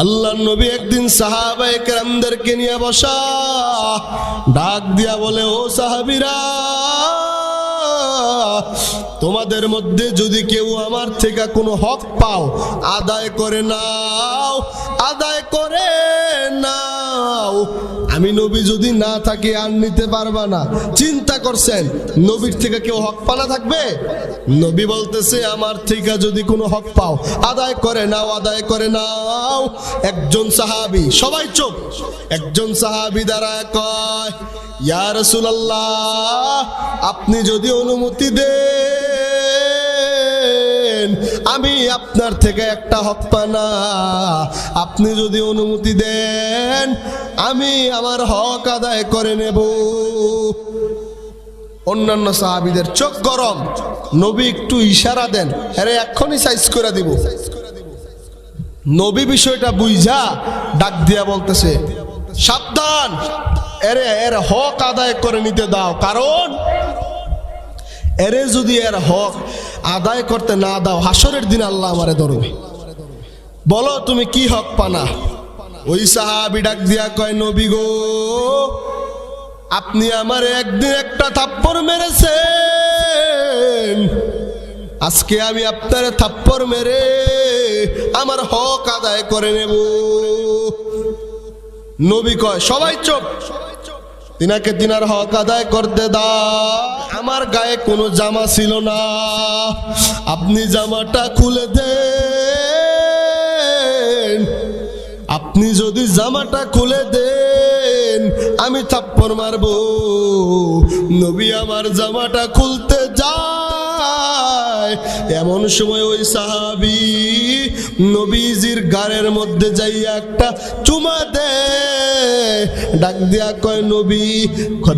আল্লাহর নবী একদিন সাহাবায়ে কেরামদেরকে নিয়ে বসা, ডাক দিয়া বলে, ও সাহাবীরা, তোমাদের মধ্যে যদি কেউ আমার থেকে কোনো হক পাও আদায় করে নাও, আদায় করে নাও। আমি নবী যদি না থাকি আর নিতে পারবা না। চিন্তা করছেন নবীর থেকে কেউ হক পানা থাকবে? নবী বলতেছে, আমার থেকে যদি কোনো হক পাও আদায় করে নাও, আদায় করে নাও। একজন সাহাবী, সবাই চুপ, একজন সাহাবী দাঁড়ায় কয়, ইয়া রাসূলুল্লাহ, আপনি যদি অনুমতি দেন আমি আপনার থেকে একটা হক পানা, আপনি যদি অনুমতি দেন আমি আমার হক আদায় করে নেব। অন্যান্য সাহাবীদের চোখ গরম। নবী একটু ইশারা দেন, আরে এক্ষুনি সাইজ করে দিব। নবী বিষয়টা বুঝা ডাক দিয়া বলতেছে, সাবধান, এর হক আদায় করে নিতে দাও, কারণ এরে যদি এর হক আদায় করতে না দাও হাসরের দিন আল্লাহ আমারে ধরবে। বলো তুমি কি হক পানা? ওই সাহাবী ডাক দিয়া কয়, নবী গো, আপনি আমারে একদিন একটা থাপ্পড় মেরেছেন, আজকে আমি আপনার থাপ্পড় মেরে আমার হক আদায় করে নেব। নবী কয়, সবাই চুপ, তিনাকে তিনার হক আদায় করতে দাও। আমার গায়ে কোনো জামা ছিল না, আপনি জামাটা খুলে দেন। আপনি যদি জামাটা খুলে দেন আমি থাপ্পড় মারবো। নবী আমার জামাটা খুলতে যায়, এমন সময় ওই সাহাবী নবীজির গায়ের মধ্যে যাইয়া একটা চুমা দেয়, ডাক দিয়া কয়, নবী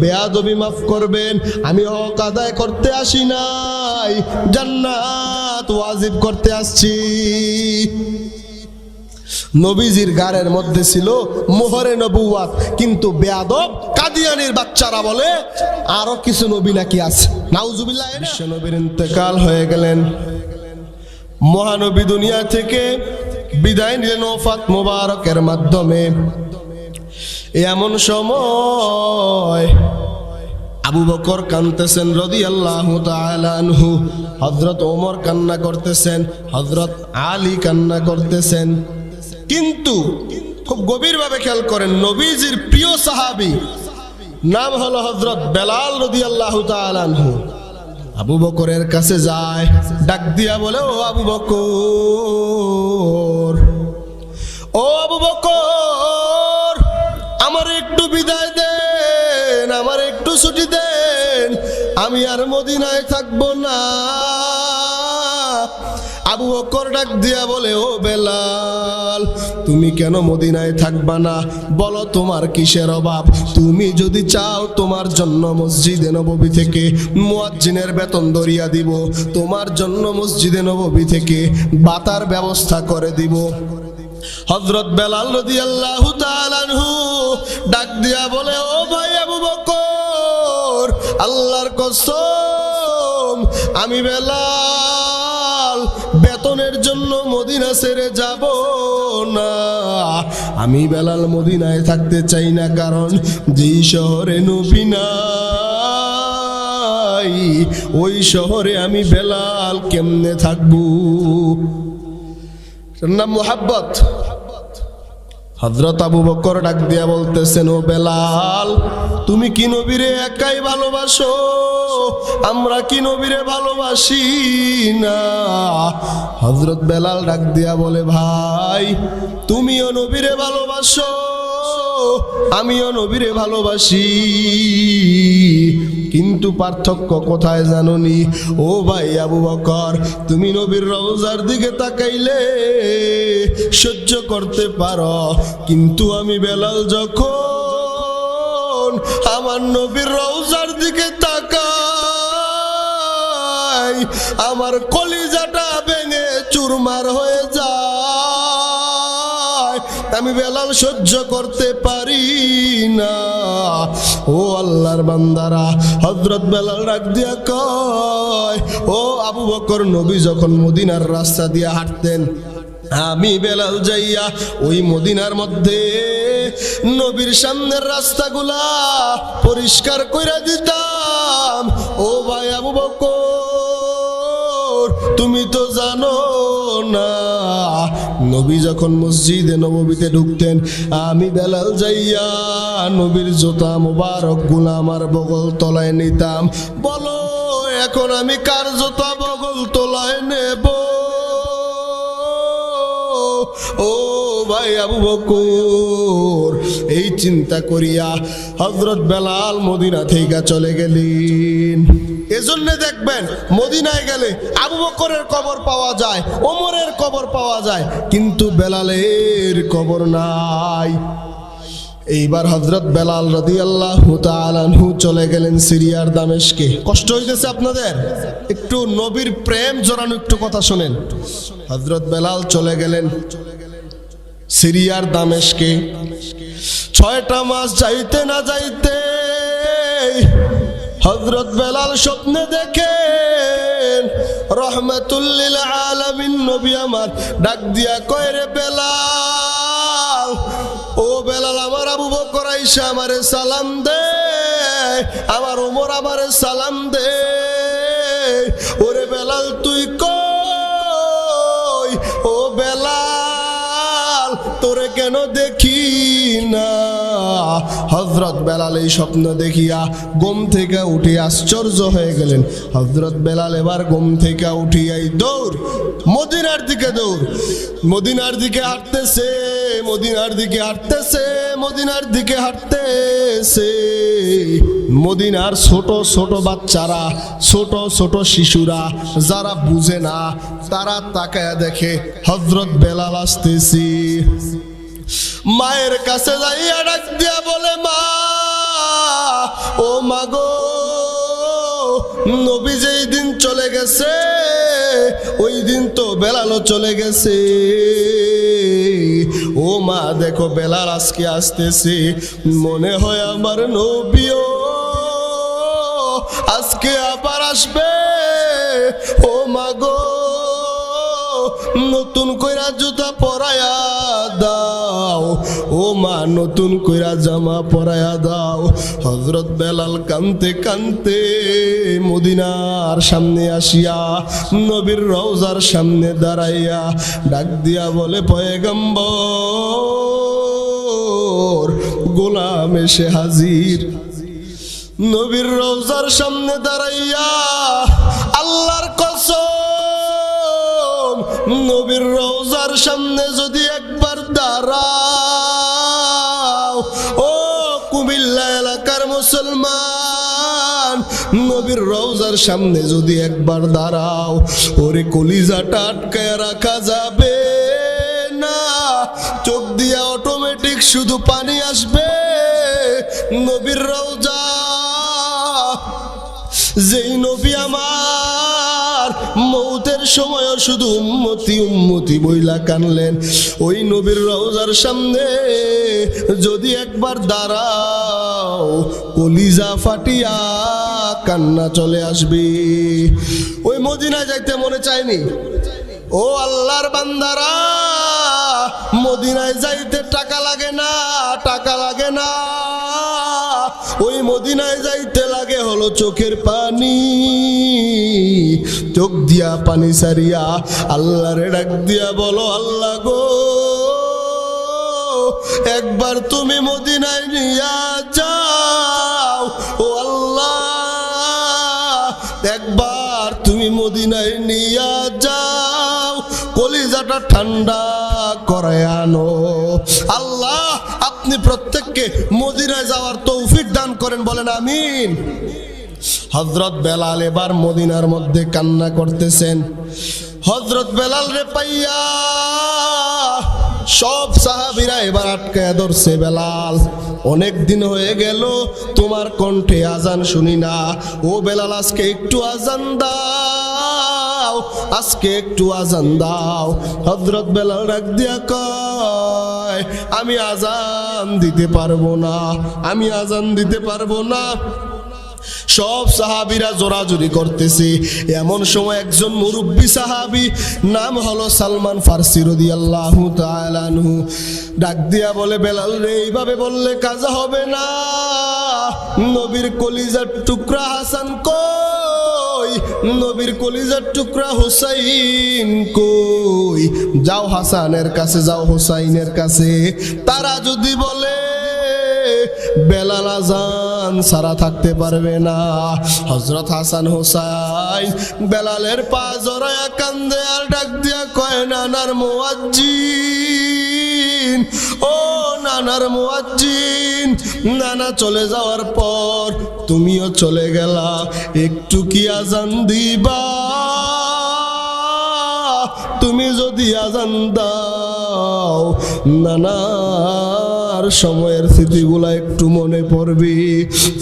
বেয়াদবি মাফ করবেন, আমি হক আদায় করতে আসি নাই, জান্নাত ওয়াজিব করতে আসছি। নবীজির গায়ের মধ্যে ছিল মোহরে নবুয়াত, কিন্তু বেয়াদব কাদিয়ানির বাচ্চারা বলে আরো কিছু নবী নাকি আছে। নাউজুবিল্লাহ। বিশ্ব নবীর ইন্তেকাল হয়ে গেলেন, মহানবী দুনিয়া থেকে বিদায় নিলেন ওফাত মোবারকের মাধ্যমে। এমন সময় আবু বকর কাঁদতেছেন রাদিয়াল্লাহু তাআলা আনহু, হযরত ওমর কান্না করতেছেন, হযরত আলী কান্না করতেছেন। কিন্তু খুব গভীরভাবে খেয়াল করেন, নবীজির প্রিয় সাহাবী নাম হলো হযরত বেলাল রাদিয়াল্লাহু তাআলা আনহু। আবু বকরের কাছে যায়, ডাক দিয়া বলে, ও আবু বকর, ও আবু বকর, আমার একটু বিদায় দেন, আমার একটু ছুটি দেন, আমি আর মদিনায় থাকবো না। আবু বকর ডাক দিয়া বলে, ও বেলাল, তুমি কেন মদিনায় থাকবা না? বলো তোমার কিসের অভাব? তুমি যদি চাও তোমার জন্য মসজিদে নববী থেকে মুয়াজ্জিনের বেতন দরিয়া দিব, তোমার জন্য মসজিদে নববী থেকে বাতার ব্যবস্থা করে দিব। হযরত বেলাল রাদিয়াল্লাহু তাআলা আনহু ডাক দিয়া বলে, ও ভাই আবু বকর, আল্লাহর কসম, আমি বেলাল বেতনের জন্য মদিনা ছেড়ে যাব না। আমি বেলাল মদিনায় থাকতে চাই না, কারণ যেই শহরে নবী নাই ওই শহরে আমি বেলাল কেমনে থাকবো? নাম মুহাব্বত। হযরত আবু বকর ডাক দিয়া বলতেছেন, ও বেলাল, তুমি কি নবীরে একাই ভালোবাসো? আমরা কি নবীরে ভালোবাসি না? হযরত বেলাল ডাক দিয়া বলে, ভাই, তুমিও নবীরে ভালোবাসো, আমিও নবীরে ভালোবাসি, কিন্তু পার্থক্য কোথায় জানোনি? ও ভাই আবু বকর, তুমি নবীর রওজার দিকে তাকাইলে সহ্য করতে পারো, কিন্তু আমি বেলাল যখন আমার নবীর রওজার দিকে তাকাই আমার কলিজাটা ভেঙে চুরমার হয়ে যায়, আমি বেলাল সহ্য করতে পারি না। ও আল্লাহর বান্দারা, হযরত বেলাল ডাক দিয়া কয়, ও আবু বকর, নবী যখন মদিনার রাস্তা দিয়ে হাঁটতেন আমি বেলাল যাইয়া ওই মদিনার মধ্যে নবীর সামনের রাস্তাগুলা পরিষ্কার কইরা দিতাম। ও ভাই আবু বকর, তুমি তো জানো না, নবী যখন মসজিদে নববীতে ঢুকতেন, আমি বেলাল যাইয়া নবীর জুতা মোবারক গুলা আমার বগল তলায় নিতাম। বলো এখন আমি কার জুতা বগল তলায় নেব? ও ভাই আবু বকর, এই চিন্তা করিয়া হযরত বেলাল মদিনা থেকে চলে গেলেন। এজন্য দেখবেন মদিনায় গেলে আবু বকরের কবর পাওয়া যায়, ওমরের কবর পাওয়া যায়, কিন্তু বেলালের কবর নাই। এইবার হযরত বেলাল রাদিয়াল্লাহু তাআলা আনহু চলে গেলেন সিরিয়ার দামেস্কে। কষ্ট হইতেছে আপনাদের? একটু নবীর প্রেম জড়ানো একটু কথা শুনেন। হযরত বেলাল চলে গেলেন সিরিয়ার দামেস্কে। 6টা মাস যাইতে না যাইতে হযরত বেলাল স্বপ্নে দেখেন রহমাতুল লিল আলামিন নবী আমার ডাক দিয়া কয়, রে বেলাল, ও বেলাল, আমার আবু বকর আইসা আমারে সালাম দে, আমার ওমর আমারে সালাম দে। ওরে বেলাল তুই কই? ও বেলাল, তোরে কেন দেখি না? হযরত বেলাল এই স্বপ্ন দেখিয়া ঘুম থেকে উঠে আশ্চর্য হয়ে গেলেন। হযরত বেলাল এবার ঘুম থেকে উঠিয়াই দৌড়, মদিনার দিকে দৌড়, মদিনার দিকে হাঁটতেছে, মদিনার দিকে হাঁটতেছে, মদিনার দিকে হাঁটতেছে। মদিনার ছোট ছোট বাচ্চারা, ছোট ছোট শিশুরা যারা বুঝে না, তারা তাকায়া দেখে হযরত বেলাল আসতেছি। মায়ের কাছে যাইয়া ডাক দিয়া বলে, মা, ও মা গো, নবী যেই দিন চলে গেছে ওই দিন তো বেলালও চলে গেছে। ও মা দেখো, বেলাল আজকে আসতেছে, মনে হয় আমার নবীও আজকে আবার আসবে। ও মা গো, নতুন কইরা জুতা পরায়া দাও, ও মা নতুন কইরা জামা পরায়া দাও। হযরত বেলাল কানতে কানতে মদিনার সামনে আসিয়া নবীর রওজার সামনে দাঁড়াইয়া ডাক দিয়া বলে, পয়গম্বর, গোলাম এসে হাজির। নবীর রওজার সামনে দাঁড়াইয়া আল্লাহর কসম, নবীর রওজার সামনে যদি একবার দাঁড়াও, ও কুমিল্লা এলাকার মুসলমান, নবীর রওজার সামনে যদি একবার দাঁড়াও, ওরে কলিজাটা আটকায় রাখা যাবে না, চোখ দিয়া অটোমেটিক শুধু পানি আসবে। নবীর রওজা, যেই নবী আমার মৌতের সময়ও শুধু উম্মতি উম্মতি বইলা কানলেন, ওই নবীর রওজার সামনে যদি একবার দাঁড়াও, কলিজা ফাটিয়া কান্না চলে আসবে। ওই মদিনায় যাইতে মনে চায়নি? ও আল্লাহর বান্দারা, মদিনায় যাইতে টাকা লাগে না, টাকা লাগে না, ওই মদিনায় যাইতে লাগে হলো চোখের পানি। চোখ দিয়া পানি সারিয়া আল্লাহরে ডাক দিয়া বলো, আল্লাহ গো, একবার তুমি মদিনায় নিয়া যাও। ও আল্লাহ, একবার তুমি মদিনায় নিয়া যাও, কলিজাটা ঠান্ডা করে আনো। আল্লাহ, আপনি প্রত্যেককে মদিনায় যাওয়ার তৌফিক দান করেন, বলেন আমিন। হযরত বেলাল এবার মদিনার মধ্যে কান্না করতেছেন। হযরত বেলাল রে পাইয়া সব সাহাবীরা এবার আটকায় ধরছে, বেলাল, অনেক দিন হয়ে গেল তোমার কণ্ঠে আজান শুনি না। ও বেলাল, আজকে একটু আজান দাও, আজকে একটু আজান দাও। হযরত বেলাল ডাক দিয়া কয়, আমি আজান দিতে পারবো না, আমি আজান দিতে পারবো না। সব সাহাবীরা জোরাজুরি করতেছে। এমন সময় একজন মুরব্বী সাহাবী, নাম হলো সালমান ফারসি রাদিয়াল্লাহু তাআলা আনহু, ডাক দিয়া বলে, বেলাল রে, এইভাবে বললে কাজা হবে না। নবীর কলিজার টুকরা হাসান কই, নবীর কলিজার টুকরা হুসাইন কই? যাও হাসানের কাছে, যাও হুসাইনের কাছে। তারা যদি বলে বেলাল আজান সারা থাকতে পারবে না, হযরত হাসান হুসাইন বেলালের পা জড়ায়া কান্দে আর ডাক দিয়া কয়, নানার মুয়াজ্জিন, ও নানার মুয়াজ্জিন, নানা চলে যাওয়ার পর তুমিও চলে গেলা, একটু কি আজান দিবা? তুমি যদি আজান দাও নানার সময়ের স্মৃতিগুলা একটু মনে পড়বি।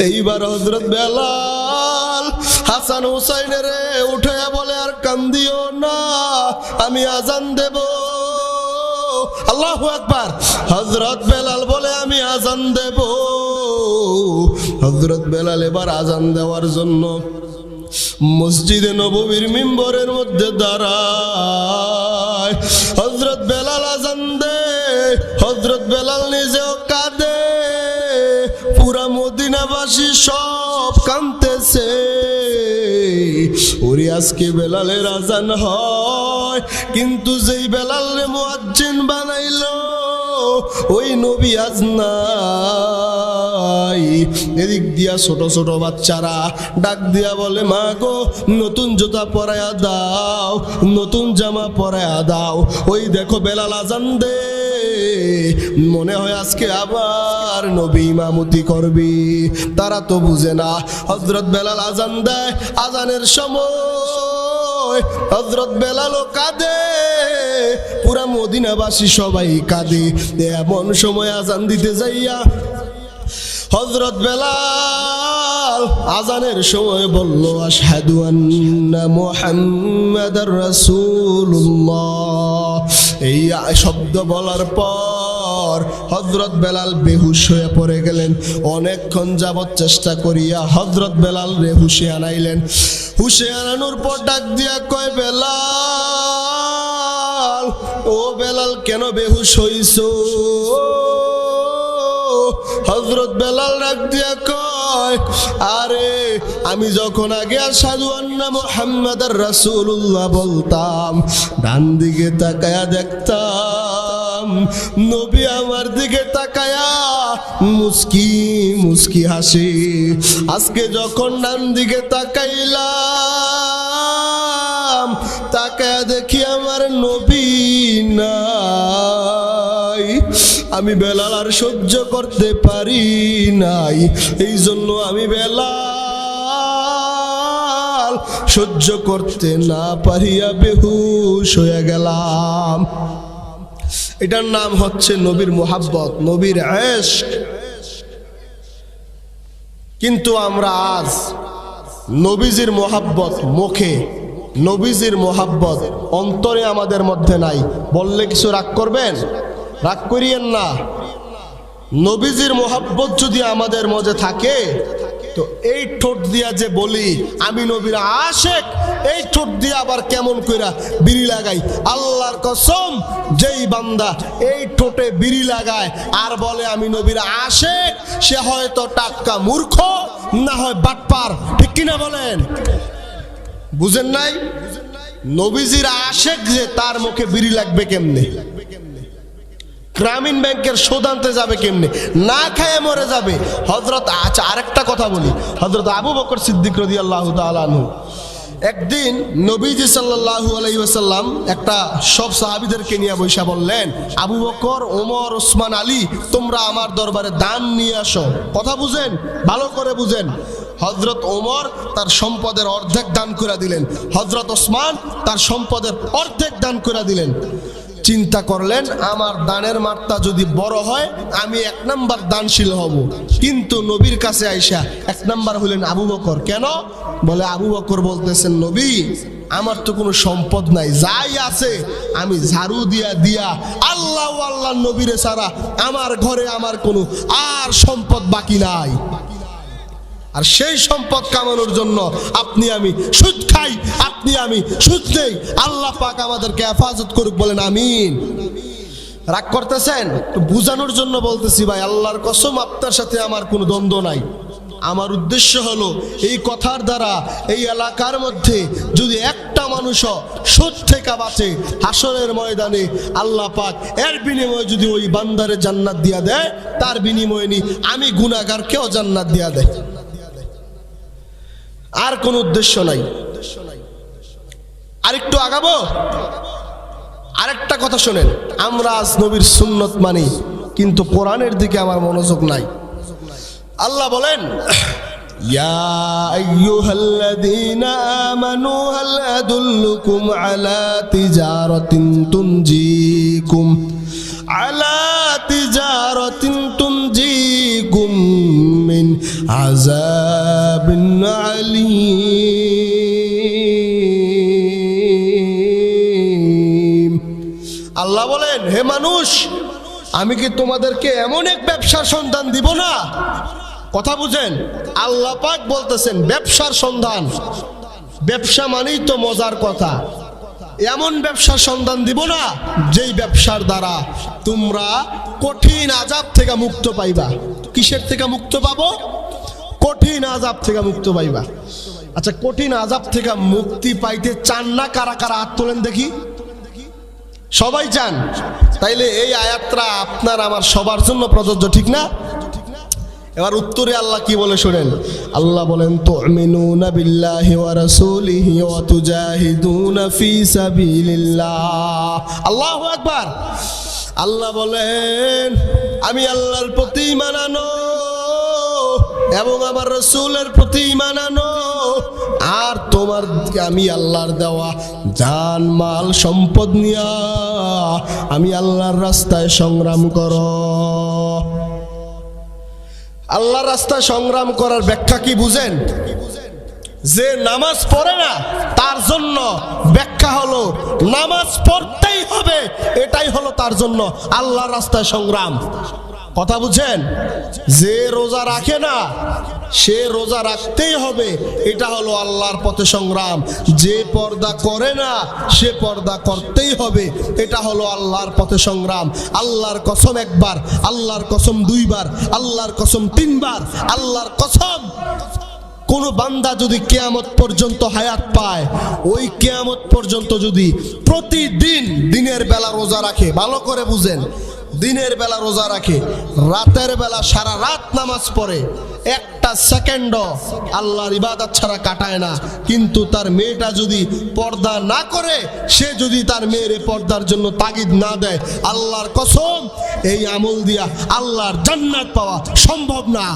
এইবার হযরত বেলাল হাসান হুসাইনের উঠে বলে, আর কান্দিও না, আমি আজান দেব। আল্লাহু আকবার। হযরত বেলাল বলে, আমি আজান দেব। হযরত বেলাল এবার আজান দেওয়ার জন্য মসজিদে নববীর মিম্বরের মধ্যে দাঁড়ায়। হযরত বেলাল আজান দে, হযরত বেলাল নিজেও কাঁদে, পুরা মদিনাবাসী সব কাঁদতেছে। ওরে আজকে বেলালের আজান হয়, কিন্তু যেই বেলালে মুয়াজ্জিন বানাইলো ওই নবী আজ নাই। এদিক দিয়া ছোট ছোট বাচ্চারা ডাক দিয়া বলে, মা গো, নতুন জুতা পরায়া দাও, নতুন জামা পরায়া দাও। ওই দেখো বেলাল আজান দে, মনে হয় আজকে আবার নবী ইমামতি করবি। তারা তো বুঝে না। হযরত বেলাল আজান দেয়, আজানের সময় হযরত বেলালও কাঁদে, পুরা মদিনাবাসী সবাই কাঁদে। এমন সময় আজান দিতে যাইয়া হযরত বেলাল আজানের সময় বলল, আশহাদু আন্না মুহাম্মাদার রাসূলুল্লাহ। এই শব্দ বলার পর হযরত বেলাল বেহুশ হয়ে পড়ে গেলেন। অনেকক্ষণ যাবত চেষ্টা করিয়া হযরত বেলাল রে হুশে আনাইলেন। হুশে আনানোর পর ডাক দিয়া কয়, বেলাল, ও বেলাল, কেন বেহুশ হইছো? হযরত বেলাল ডাক দিয়া কয়, আরে আমি যখন আগে আশহাদু আন্না মুহাম্মাদার রাসূলুল্লাহ বলতাম, ডান দিকে তাকায়া দেখতাম নবী আমার দিকে তাকায়া মুস্কি মুস্কি হাসে। আজকে যখন ডান দিকে তাকাইলাম, তাকায়া দেখি আমার নবী নাই। আমি বেলাল আর সহ্য করতে পারি নাই, এই জন্য আমি বেলাল সহ্য করতে না পারিয়া বেহুশ হয়ে গেলাম। এটার নাম হচ্ছে নবীর মুহাব্বত, নবীর ইশক। কিন্তু আমরা আজ নবীজির মুহাব্বত মুখে, নবীজির মুহাব্বত অন্তরে আমাদের মধ্যে নাই। বললে কিছু রাগ করবেন? রাগ করিয়েন না। নবীজির মুহাব্বত যদি আমাদের মধ্যে থাকে, তো এই ঠোঁট দিয়া যে বলি আমি নবীর আশেক, এই ঠোঁট দিয়া আবার কেমন কইরা বিড়ি লাগাই। আল্লাহর কসম, যেই বান্দা এই ঠোঁটে বিড়ি লাগায় আর বলে আমি নবীর আশেক, সে হয়তো টাটকা মূর্খ, না হয় বাটপার। ঠিক কিনা বলেন? বুঝেন নাই? নবীজির আশেক যে, তার মুখে বিড়ি লাগবে কেমনে? গ্রামীণ ব্যাংকের সুদ আনতে যাবে কেমনে? না খায় মরে যাবে। হযরত, আচ্ছা আরেকটা কথা বলি, হযরত আবু বকর সিদ্দিক রাদিয়াল্লাহু তাআলা আনহু একদিন নবীজি সাল্লাল্লাহু আলাইহি ওয়াসাল্লাম একটা সব সাহাবীদেরকে নিয়ে বৈশা বললেন, আবু বকর, ওমর, ওসমান, আলী, তোমরা আমার দরবারে দান নিয়ে আসো। কথা বুঝেন, ভালো করে বুঝেন। হযরত ওমর তার সম্পদের অর্ধেক দান করে দিলেন, হযরত ওসমান তার সম্পদের অর্ধেক দান করে দিলেন। চিন্তা করলেন, আমার দানের মাত্রা যদি বড় হয় আমি 1 নাম্বার দানশীল হব। কিন্তু নবীর কাছে আইসা 1 নাম্বার হলেন আবু বকর। কেন? বলে আবু বকর বলতেছেন, নবী আমার তো কোনো সম্পদ নাই, যাই আছে আমি ঝাড়ু দিয়া দিয়া আল্লাহ আল্লাহ নবীরে ছাড়া আমার ঘরে আমার কোনো আর সম্পদ বাকি নাই। আর সেই সম্পদ কামানোর জন্য আপনি আমি সুদ খাই, আপনি আমি সুদ নেই। আল্লাহ পাক আমাদেরকে হেফাজত করুক, বলেন আমিন। রাগ করতেছেন? বুঝানোর জন্য বলতেছি ভাই, আল্লাহর কসম আপনার সাথে আমার কোনো দ্বন্দ্ব নাই। আমার উদ্দেশ্য হলো এই কথার দ্বারা এই এলাকার মধ্যে যদি একটা মানুষও সুদ থেকে বাঁচে, হাসরের ময়দানে আল্লাহ পাক এর বিনিময়ে যদি ওই বান্দারে জান্নাত দিয়া দেয়, তার বিনিময়ে নি আমি গুনাহগারকেও জান্নাত দিয়া দেয়। আর কোন উদ্দেশ্য নাই। আরেকটু আগাবো। আরেকটা কথা শোনেন, আমরা আজ নবীর সুন্নত মানি, কিন্তু কোরআনের দিকে আমার মনোযোগ নাই। আল্লাহ বলেন, ইয়া আইয়ুহাল্লাযীনা আমানু হাল আদুল্লুকুম আলা তিজারাতিন তুনজিকুম মিন আযাবিন আলীম। আল্লাহ বলেন, হে মানুষ, আমি কি তোমাদেরকে এমন এক ব্যবসার সন্ধান দিব না? কথা বুঝেন, আল্লাহ পাক বলতেছেন ব্যবসার সন্ধান। ব্যবসা মানেই তো মজার কথা। এমন ব্যবসার সন্ধান দিব না যেই ব্যবসার দ্বারা তোমরা কঠিন আযাব থেকে মুক্ত পাইবা। কিসের থেকে মুক্ত পাবো? কঠিন আযাব থেকে মুক্ত পাইবা। আচ্ছা, কঠিন আযাব থেকে মুক্তি পাইতে চান না কারা কারা? হাত তোলেন দেখি। সবাই চান? তাইলে এই আয়াতটা আপনার আমার সবার জন্য প্রযোজ্য, ঠিক না? এবার উত্তরে আল্লাহ কি বলে শুনেন। আল্লাহ বলেন, তুমিনুনা বিল্লাহি ওয়া রাসূলিহি ওয়া তুজাহিদুনা ফি সাবিলিল্লাহ। আল্লাহু আকবার। আল্লাহ বলেন, আমি আল্লাহর প্রতি ঈমান আনো এবং আমার রাসূলের প্রতি ঈমান আনো, আর তোমার আমি আল্লাহর দেওয়া জান মাল সম্পদ নিয়া আমি আল্লাহর রাস্তায় সংগ্রাম করো। আল্লাহর রাস্তায় সংগ্রাম করার ব্যাখ্যা কি বুঝেন? যে নামাজ পড়ে না তার জন্য ব্যাখ্যা হলো নামাজ পড়তেই হবে, এটাই হলো তার জন্য আল্লাহর রাস্তায় সংগ্রাম। কথা বুঝেন? যে রোজা রাখে না সে রোজা রাখতেই হবে, এটা হলো আল্লাহর পথে সংগ্রাম। যে পর্দা করে না সে পর্দা করতেই হবে, এটা হলো আল্লাহর পথে সংগ্রাম। আল্লাহর কসম একবার, আল্লাহর কসম দুইবার, আল্লাহর কসম তিনবার, আল্লাহর কসম। কোন বান্দা যদি কিয়ামত পর্যন্ত হায়াত পায়, ওই কিয়ামত পর্যন্ত যদি প্রতিদিন দিনের বেলা রোজা রাখে, ভালো করে বুঝেন, দিনের বেলা রোজা রাখে, রাতের বেলা সারা রাত নামাজ পড়ে, একটা সেকেন্ডও আল্লাহর ইবাদত ছাড়া কাটায় না, কিন্তু তার মেয়েটা যদি পর্দা না করে, সে যদি তার মেয়ের পর্দার জন্য তাগিদ না দেয়, আল্লাহর কসম এই আমল দিয়া আল্লাহর জান্নাত পাওয়া সম্ভব না।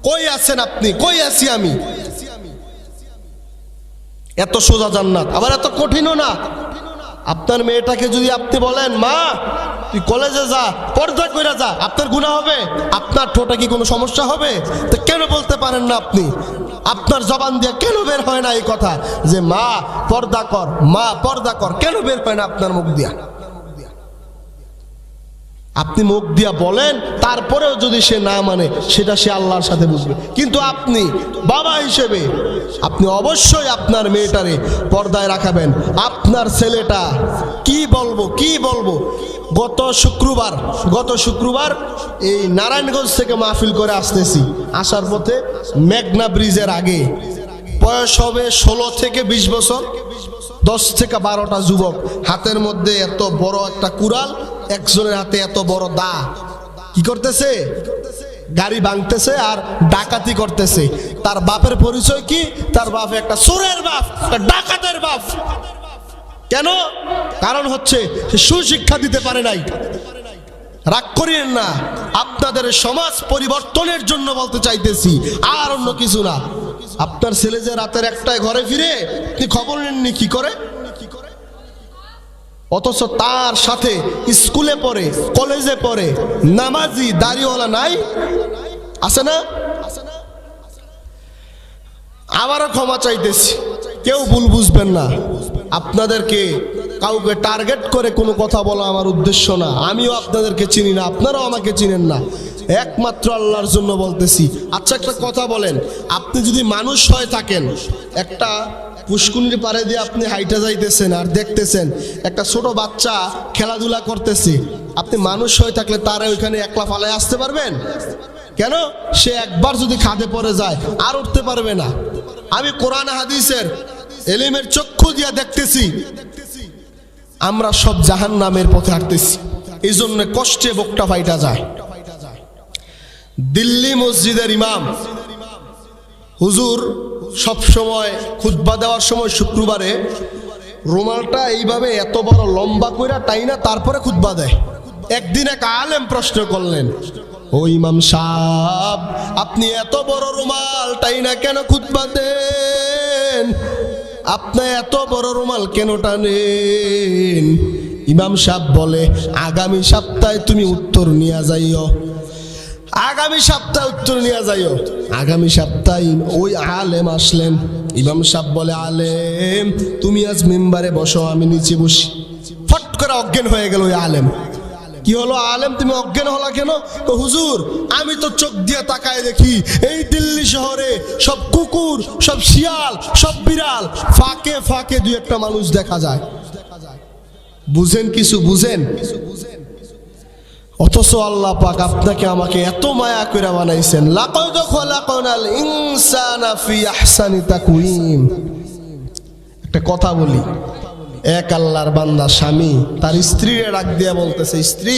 কই আছেন আপনি? কই আছি আমি? এত সোজা জান্নাত, আবার এত কঠিনও না। আপনার মেয়েটাকে যদি আপনি বলেন, মা তুই কলেজে যা, পর্দা কইরা যা, আপনার গুনাহ হবে? আপনার ঠোঁটে কি কোনো সমস্যা হবে? তো কেন বলতে পারেন না আপনি? আপনার জবান দিয়ে কেন বের হয় না এই কথা যে মা পর্দা কর, মা পর্দা কর? কেন বের হয় না আপনার মুখ দিয়া? আপনি মুখ দিয়া বলেন, তারপরেও যদি সে না মানে, সেটা সে আল্লাহর সাথে বুঝবে। কিন্তু আপনি বাবা হিসেবে আপনি অবশ্যই আপনার মেয়েটারে পর্দায় রাখাবেন। আপনার ছেলেটা কি বলবো গত শুক্রবার এই নারায়ণগঞ্জ থেকে মাহফিল করে আসতেছি, আসার পথে মেঘনা ব্রিজের আগে বয়স হবে 16 থেকে 20 বছর, 10 থেকে 12টা যুবক, হাতের মধ্যে এত বড় একটা কুড়াল, একজনের হাতে এত বড় দা, কি করতেছে? গাড়ি ভাঙতেছে আর ডাকাতি করতেছে। তার বাপের পরিচয় কি? তার বাপ একটা চোরের বাপ, ডাকাতের বাপ। কেন? কারণ হচ্ছে সে সুশিক্ষা দিতে পারে নাই। রাগ করিয়েন না, আপনাদের সমাজ পরিবর্তনের জন্য বলতে চাইতেছি, আর অন্য কিছু না। আপনার ছেলে যে রাতের একটায় ঘরে ফিরে, আপনি খবর নেননি কি করে? অথচ তার সাথে স্কুলে পড়ে, কলেজে পড়ে, নামাজি দাড়িওয়ালা নাই, আছে না? আবারও ক্ষমা চাইতেছি, কেউ ভুল বুঝবেন না। আপনাদেরকে কাউকে টার্গেট করে কোনো কথা বলা আমার উদ্দেশ্য না। আমিও আপনাদেরকে চিনি না, আপনারাও আমাকে চিনেন না। একমাত্র আল্লাহর জন্য বলতেছি। আচ্ছা একটা কথা বলেন, আপনি যদি মানুষ হয়ে থাকেন, একটা পুষ্কুনির পাড়ে দিয়ে আপনি হাইটা যাইতেছেন আর দেখতেছেন একটা ছোট বাচ্চা খেলাধুলা করতেছে, আপনি মানুষ হয়ে থাকলে তারা ওইখানে একলা ফালায় আসতে পারবেন? কেন? সে একবার যদি খাদে পড়ে যায় আর উঠতে পারবে না। আমি কোরআন হাদিসের এলিমের চক্ষু দিয়া দেখতেছি আমরা সব জাহান্নামের পথে হাঁটতেছি, এই জন্য কষ্টে বুকটা ফাইটা যায়। দিল্লি মসজিদের ইমাম হুজুর সব সময় খুতবা দেওয়ার সময় শুক্রবারে রুমালটা এইভাবে এত বড় লম্বা কইরা টাইনা তারপরে খুতবা দেয়। একদিন এক আলেম প্রশ্ন করলেন, ও ইমাম সাহেব, আপনি এত বড় রুমাল টাইনা কেন খুতবা দেন? আপনি এত বড় রুমাল কেন টানেন? ইমাম সাহেব বলে, আগামী সপ্তাহে তুমি উত্তর নিয়ে যাইও, আগামী সপ্তাহে উত্তর নিয়ে যাইও। আগামী সপ্তাহে ওই আলেম আসলেন। ইমাম সাহেব বলে, আলেম তুমি আজ মেম্বারে বসো, আমি নিচে বসি। ফট করে অজ্ঞান হয়ে গেল ওই আলেম। কি হলো আলেম, তুমি অজ্ঞান হলা কেন? তো হুজুর, আমি তো চোখ দিয়ে তাকায় দেখি এই দিল্লি শহরে সব কুকুর, সব শিয়াল, সব বিড়াল, ফাঁকে ফাঁকে দুই একটা মানুষ দেখা যায়। বুঝেন কিছু? বুঝেন? অথচ আল্লাহ পাক আপনাকে আমাকে এত মায়া করে বানাইছেন। লাকাদ খালাকনাল ইনসানা ফি আহসানি তাকওয়িম। একটা কথা বলি, এক আল্লাহর বান্দা স্বামী তার স্ত্রীরে ডাক দিয়ে বলতেছে, স্ত্রী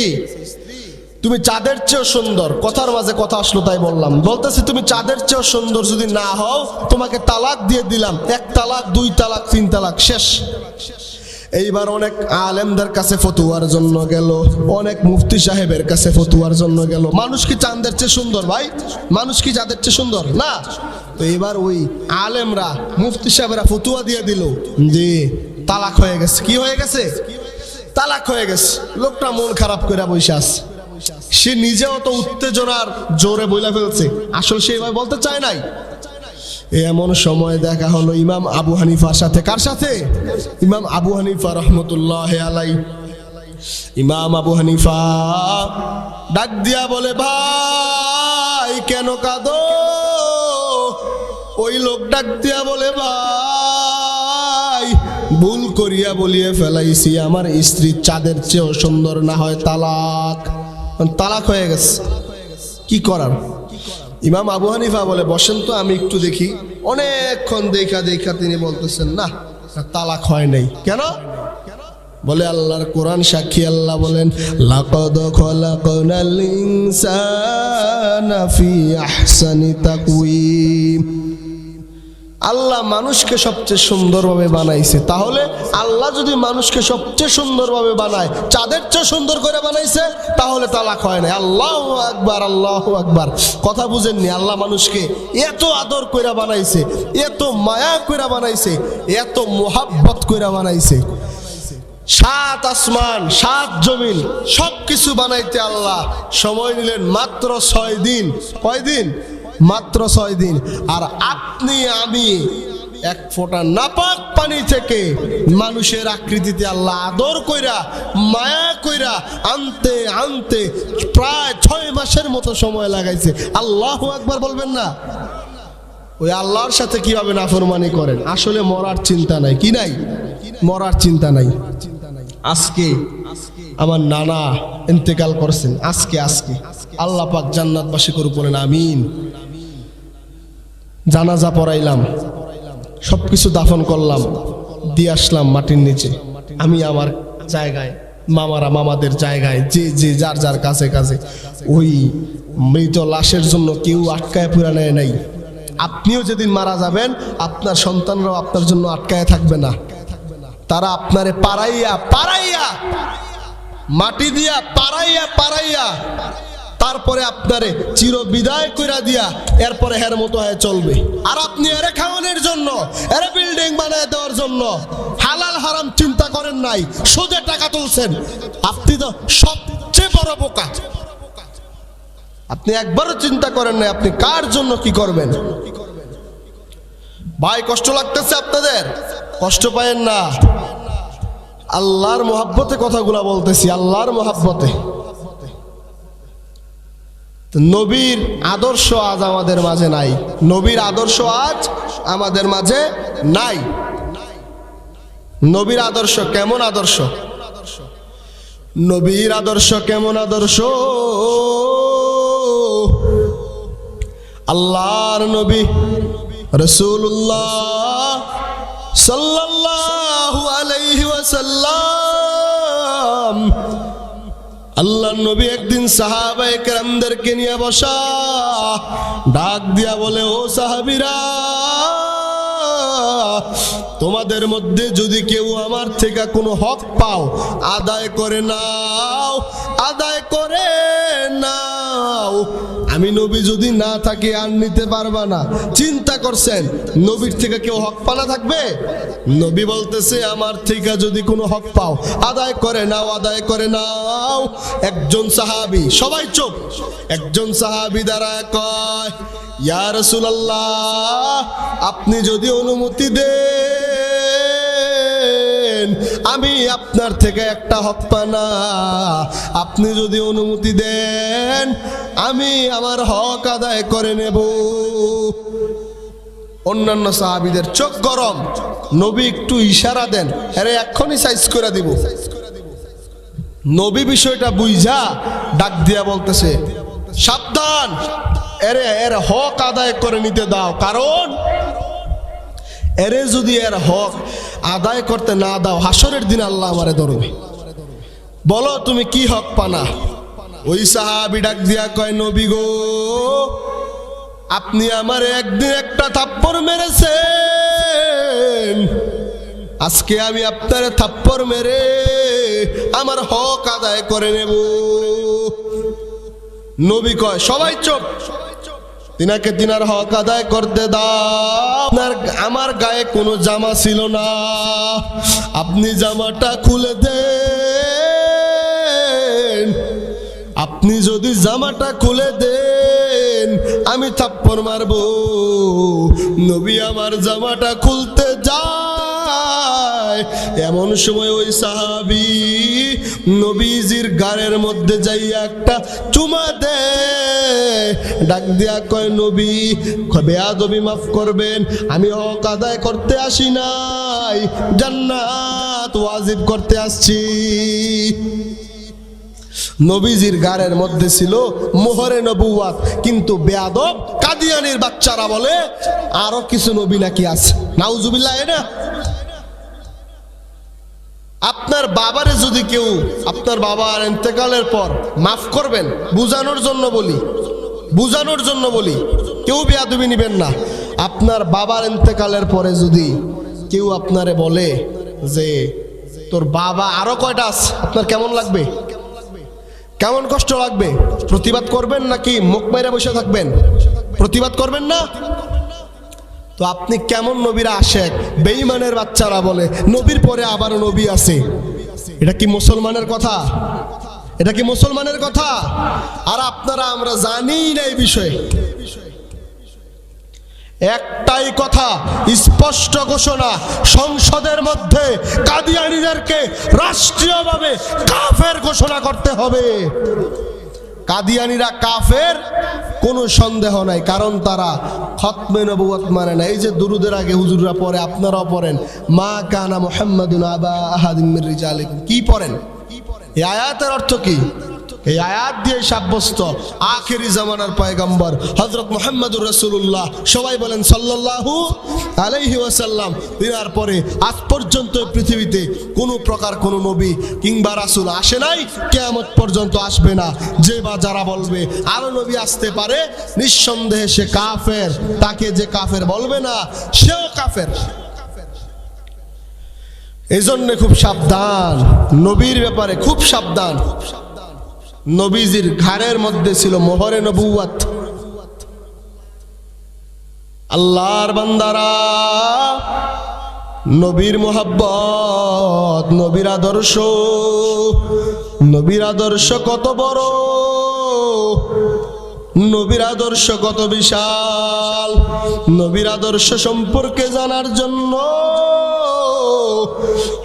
তুমি চাঁদের চেয়েও সুন্দর। কথার মাঝে কথা আসলো তাই বললাম। বলতেছে, তুমি চাঁদের চেয়েও সুন্দর যদি না হও তোমাকে তালাক দিয়ে দিলাম। এক তালাক, দুই তালাক, তিন তালাক, শেষ। এইবার অনেক আলেমদের কাছে ফতুয়ার জন্য গেল, অনেক মুফতি সাহেবের কাছে ফতুয়ার জন্য গেল। মানুষ কি চাঁদের চেয়ে সুন্দর ভাই? মানুষ কি চাঁদের চেয়ে সুন্দর? না। তো এবার ওই আলেমরা, মুফতি সাহেবরা ফতুয়া দিয়ে দিল যে তালাক হয়ে গেছে। কি হয়ে গেছে? তালাক হয়ে গেছে। লোকটা মন খারাপ করে বসে আছে। সে নিজেও তো উত্তেজনার জোরে বইলা ফেলছে, আসলে সে এভাবে বলতে চায় নাই। এমন সময় দেখা হলো ইমাম আবু হানিফার সাথে। কার সাথে? ইমাম আবু হানিফা রহমতুল্লাহ আলাই। ইমাম আবু হানিফা ডাক দিয়া বলে, ভাই কেন কাঁদো? ওই লোক ডাক দিয়া বলে, ভাই ভুল করিয়া বলিয়ে ফেলাইছি, আমার স্ত্রী চাঁদের চেয়েও সুন্দর না হয় তালাক। তালাক হয়ে গেছে, কি করার? ইমাম আবু হানিফা বলে, বসেন তো আমি একটু দেখি। অনেকক্ষণ দেখা দেখা তিনি বলতেছেন, না তালাক হয় নাই। কেন? বলে আল্লাহর কোরআন সাক্ষী। আল্লাহ বলেন, লাকাদ খালাকনাল ইনসানা ফি আহসানি তাকওয়িম। আল্লাহ মানুষকে সবচেয়ে সুন্দরভাবে বানাইছে। তাহলে আল্লাহ যদি মানুষকে সবচেয়ে সুন্দরভাবে বানায়, চাঁদের চেয়ে সুন্দর করে বানাইছে, তাহলে তালাক হয় না। আল্লাহু আকবার, আল্লাহু আকবার। কথা বুঝেননি? আল্লাহ মানুষকে এত আদর কইরা বানাইছে, এত মায়া কইরা বানাইছে, এত মোহাব্বত কইরা বানাইছে। সাত আসমান, সাত জমিন, সবকিছু বানাইতে আল্লাহ সময় নিলেন মাত্র 6 দিন। কয় দিন? মাত্র 6 দিন। আর আপনি আমি এক ফোঁটা নাপাক পানি থেকে মানুষের আকৃতিতে আল্লাহ আদর কইরা মায়া কইরা আনতে আনতে প্রায় 6 মাসের মতো সময় লাগাইছে। আল্লাহু আকবার বলবেন না? ওই আল্লাহর সাথে কিভাবে নাফরমানি করেন? আসলে মরার চিন্তা নাই। কি নাই? মরার চিন্তা নাই। আজকে আমার নানা ইন্তেকাল করছেন, আজকে আল্লাহ পাক জান্নাতবাসী করুক, বলেন আমিন। জানাজা পড়াইলাম, সবকিছু দাফন করলাম, দিয়ে আসলাম মাটির নিচে। আমি আমার জায়গায়, মামারা মামাদের জায়গায়, যে যে যার যার কাছে কাছে। ওই মৃত লাশের জন্য কেউ আটকায় পুরা নেয় নাই। আপনিও যেদিন মারা যাবেন, আপনার সন্তানরাও আপনার জন্য আটকায় থাকবে না। তারা আপনারে পাড়াইয়া পাড়াইয়া, মাটি দিয়া পাড়াইয়া পাড়াইয়া, তারপরে আপনারে চির বিদায় কইরা দিয়া এরপরে হের মতো হয়ে চলবে। আর আপনি এরে খাওয়ানোর জন্য, এরে বিল্ডিং বানায় দেওয়ার জন্য হালাল হারাম চিন্তা করেন নাই, সুদে টাকা তুলছেন। আপনি তো সবচেয়ে বড় বোকা। আপনি একবারও চিন্তা করেন নাই আপনি কার জন্য কি করবেন। ভাই কষ্ট লাগতেছে আপনাদের? কষ্ট পায়েন না। আল্লাহর মোহাব্বতে কথাগুলা বলতেছি, আল্লাহর মোহাব্বতে। নবীর আদর্শ আজ আমাদের মাঝে নাই। নবীর আদর্শ আজ আমাদের মাঝে নাই। নবীর আদর্শ কেমন আদর্শ? নবীর আদর্শ কেমন আদর্শ? আল্লাহর নবী রাসূলুল্লাহ সাল্লাল্লাহু আলাইহি ওয়াসাল্লাম, আল্লাহর নবী একদিন সাহাবায়ে কেরামদেরকে নিয়ে বসা, ডাক দিয়া বলে, ও সাহাবীরা, তোমাদের মধ্যে যদি কেউ আমার থেকে কোনো হক পাও আদায় করে নাও, আদায় করে নাও। আমি নবী যদি না থাকি আর নিতে পারবা না। চিন্তা করছেন নবীর থেকে কেউ হক পানা থাকবে? নবী বলতেছে, আমার থেকে যদি কোনো হক পাও আদায় করে নাও, আদায় করে নাও। একজন সাহাবী, সবাই চুপ, একজন সাহাবী দাঁড়ায় কয়, ইয়া রাসূলুল্লাহ, আপনি যদি অনুমতি দেন আমি আপনার থেকে একটা হক পানা, আপনি যদি অনুমতি দেন আমি আমার হক আদায় করে নেব। অন্যান্য সাহাবীদের চোখ গরম। নবী একটু ইশারা দেন, আরে এক্ষুনি সাইজ করে দিব। নবী বিষয়টা বুঝা ডাক দিয়া বলতেছে, সাবধান, এর হক আদায় করে নিতে দাও, কারণ এরে যদি এর হক আদায় করতে না দাও হাসরের দিন আল্লাহ আমারে ধরবে। বলো তুমি কি হক পানা? ওই সাহাবী ডাক দিয়া কয়, নবী গো, আপনি আমারে একদিন একটা থাপ্পড় মেরেছেন, আজকে আমি আপনারে থাপ্পড় মেরে আমার হক আদায় করে নেব। নবী কয়, সবাই চুপ, তিনাকে তিনার হক আদায় করতে দাও। আমার গায়ে কোনো জামা ছিল না, আপনি জামাটা খুলে দেন। আপনি যদি জামাটা খুলে দেন আমি থাপ্পড় মারবো। নবী আমার জামাটা খুলতে যায়, এমন সময় ওই সাহাবী নবীজির গায়ের মধ্যে যাইয়া একটা চুমা দেয়, ডাক দিয়া কয়, নবী বেয়াদবি মাফ করবেন, আমি হক আদায় করতে আসি নাই, জান্নাত ওয়াজিব করতে আসছি। নবীজির গায়ের মধ্যে ছিল মোহরে নবুয়াত, কিন্তু বেয়াদব কাদিয়ানির বাচ্চারা বলে আরো কিছু নবী নাকি আছে। নাউজুবিল্লাহ। না, আপনার বাবারে যদি কেউ, আপনার বাবার ইন্তেকালের পর মাফ করবেন, বুঝানোর জন্য বলি, বুঝানোর জন্য বলি, কেউ বেয়াদবি নিবেন না। আপনার বাবার ইন্তেকালের পরে যদি কেউ আপনারে বলে যে তোর বাবা আরো কয়টা আছে, আপনার কেমন লাগবে? কেমন কষ্ট লাগবে? প্রতিবাদ করবেন নাকি মুখ মেরে বসে থাকবেন? প্রতিবাদ করবেন না? তো আপনি কেমন নবীরা আশেক? বেঈমানের বাচ্চারা বলে নবীর পরে আবারও নবী আছে। এটা কি মুসলমানের কথা? এটা কি মুসলমানের কথা? আর আপনারা আমরা জানি না এই বিষয়ে। একটাই কথা, স্পষ্ট ঘোষণা, সংসদের মধ্যে কাদিয়ানীদেরকে রাষ্ট্রীয়ভাবে কাফের ঘোষণা করতে হবে। কাদিয়ানীরা কাফের, কোনো সন্দেহ নাই, কারণ তারা খতমে নবুয়ত মানে না। এই যে দুরুদের আগে হুজুররা পড়ে, আপনারাও পড়েন, মা কানা মুহাম্মাদুন আবা আহাদিম মির রিজালিকুম, কি পড়েন? এই আয়াতের অর্থ কি? এই আয়াত দিয়ে সাব্যস্ত আখেরি জামানার পয়গম্বর হযরত মুহাম্মদুর রাসূলুল্লাহ, সবাই বলেন সাল্লাল্লাহু আলাইহি ওয়াসাল্লাম, তিনার পরে আজ পর্যন্ত পৃথিবীতে কোনো প্রকার কোনো নবী কিংবা রাসূল আসে নাই, কিয়ামত পর্যন্ত আসবে না। যে বা যারা বলবে আরো নবী আসতে পারে, নিঃসন্দেহে সে কাফের। তাকে যে কাফের বলবে না সেও কাফের। এই জন্য খুব সাবধান, নবীর ব্যাপারে খুব সাবধান। নবীজির ঘাড়ের মধ্যে ছিল মোহরে নবুয়াত। আল্লাহর বান্দারা, নবীর মোহাব্বত, নবীর আদর্শ, নবীর আদর্শ কত বড়, নবীর আদর্শ কত বিশাল। নবীর আদর্শ সম্পর্কে জানার জন্য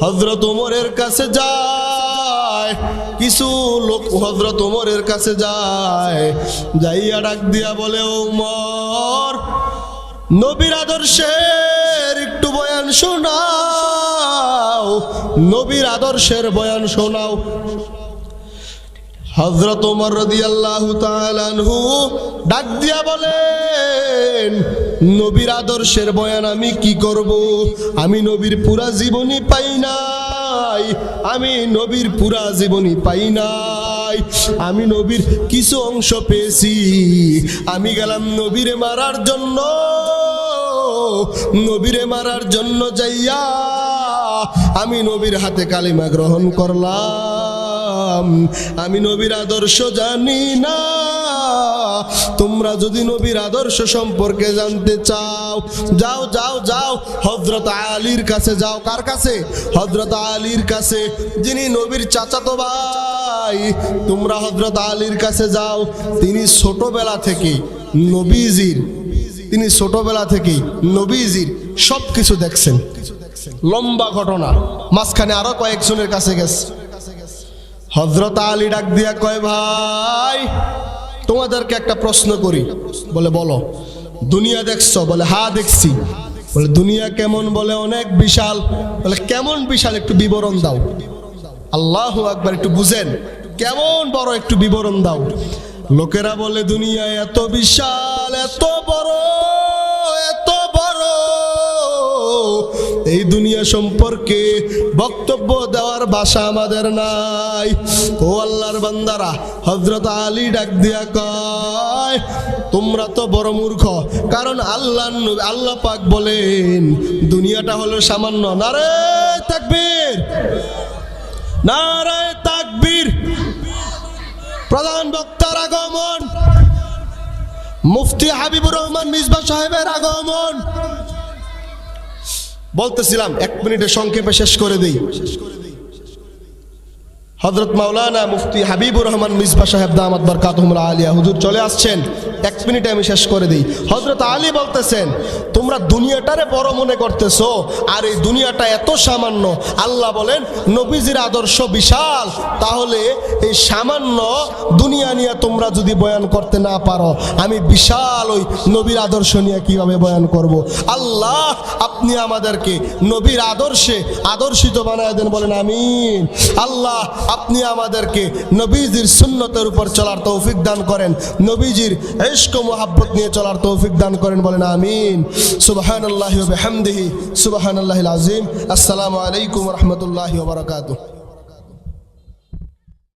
হযরত ওমরের কাছে যায়। কিছু লোক হযরত ওমরের কাছে যায়, যাইয়া ডাক দিয়া বলে, ওমর, নবীর আদর্শের একটু বয়ান শোনাও, নবীর আদর্শের বয়ান শোনাও। হযরত ওমর রাদিয়াল্লাহু তাআলা আনহু ডাক দিয়া বলেন, নবীর আদর্শের বয়ান আমি কি করব? আমি নবীর পুরা জীবনী পাই নাই, আমি নবীর পুরা জীবনী পাই নাই, আমি নবীর কিছু অংশ পেয়েছি। আমি গেলাম নবীরে মারার জন্য, নবীরে মারার জন্য যাইয়া আমি নবীর হাতে কালিমা গ্রহণ করলাম। আমি নবীর আদর্শ জানি না। তোমরা যদি নবীর আদর্শ সম্পর্কে জানতে চাও, যাও যাও যাও হযরত আলীর কাছে যাও। কার কাছে? হযরত আলীর কাছে, যিনি নবীর চাচাতো ভাই। তোমরা হযরত আলীর কাছে যাও। তিনি ছোটবেলা থেকে নবীজির, তিনি ছোটবেলা থেকেই নবীজির সবকিছু দেখছেন। লম্বা ঘটনা, মাঝখানে আরো কয়েকজনের কাছে গেছে। হযরত আলী ডাক দিয়া কয়, ভাই তোমাদেরকে একটা প্রশ্ন করি। বলে, বলো। দুনিয়া দেখছো? বলে, হ্যাঁ দেখছি। বলে, দুনিয়া কেমন? বলে, অনেক বিশাল। বলে, কেমন বিশাল? একটু বিবরণ দাও। আল্লাহু আকবার, একটু বুঝেন কেমন বড়, একটু বিবরণ দাও। লোকেরা বলে, দুনিয়া এত বিশাল, এত বড়, এত বড়, এই দুনিয়া সম্পর্কে বক্তব্য দেওয়ার ভাষা আমাদের নাই। ও আল্লাহর বান্দারা, হযরত আলী ডাক দিয়া কয়, তোমরা তো বড় মূর্খ, কারণ আল্লাহ পাক বলেন দুনিয়াটা হলো সামান্য। নারে তাকবীর, নারে তাকবীর। প্রধান বক্তার আগমন, মুফতি হাবিবুর রহমান মিসবাহ সাহেবের আগমন। বলতেছিলাম, 1 মিনিটে সংক্ষেপে শেষ করে দেই। হযরত মাওলানা মুফতি হাবিবুর রহমান মিসবাহ সাহেব দামাত বরকাতুহুল আলিয়া হুজুর চলে আসছেন। 1 মিনিটে আমি শেষ করে দিই। হযরত আলী বলতেছেন, তোমরা দুনিয়াটারে বড় মনে করতেছো, আর এই দুনিয়াটা এত সামান্য। আল্লাহ বলেন নবীজির আদর্শ বিশাল। তাহলে এই সামান্য দুনিয়া নিয়ে তোমরা যদি বয়ান করতে না পারো, আমি বিশাল ওই নবীর আদর্শ নিয়ে কিভাবে বয়ান করব? আল্লাহ আপনি আমাদেরকে নবীর আদর্শে আদর্শিত বানায় দেন, বলেন আমিন। আল্লাহ আপনি আমাদেরকে নবীজির সুন্নতের উপর চলার তৌফিক দান করেন, নবীজির ইশক ও মুহাব্বত নিয়ে চলার তৌফিক দান করেন, বলেন আমিন। সুবহানাল্লাহি ওয়া বিহামদিহি, সুবহানাল্লাহিল আযীম। আসসালামু আলাইকুম ওয়া রাহমাতুল্লাহি ওয়া বারাকাতুহু।